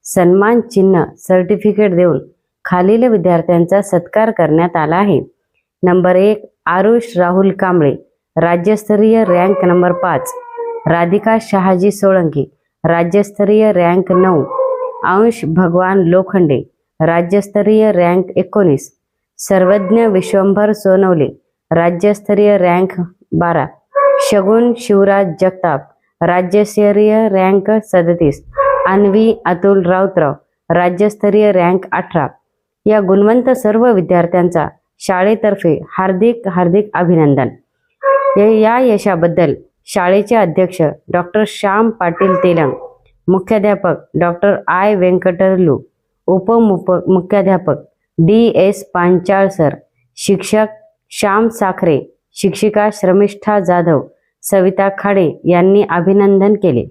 सन्मान चिन्ह सर्टिफिकेट देऊन खालील विद्यार्थ्यांचा सत्कार करण्यात आला आहे. नंबर 1 आरुष राहुल कांबळे, राज्यस्तरीय रँक नंबर 5. राधिका शहाजी सोळंकी, राज्यस्तरीय रँक 9. अंश भगवान लोखंडे, राज्यस्तरीय रँक 19. सर्वज्ञ विश्वंभर सोनवले, राज्यस्तरीय रँक 12. शगुन शिवराज जगताप, राज्यस्तरीय रँक 37. अन्वी अतुल राऊतराव, राज्यस्तरीय रँक 18. या गुणवंत सर्व विद्यार्थ्यांचा शाळेतर्फे हार्दिक हार्दिक अभिनंदन. या यशाबद्दल शाळेचे अध्यक्ष डॉक्टर श्याम पाटील तेलंग, मुख्याध्यापक डॉक्टर आय वेंकटरलू, उपमुख्याध्यापक DS पांचाळ सर, शिक्षक श्याम साखरे, शिक्षिका श्रमिष्ठा जाधव, सविता खाडे यांनी अभिनंदन केले.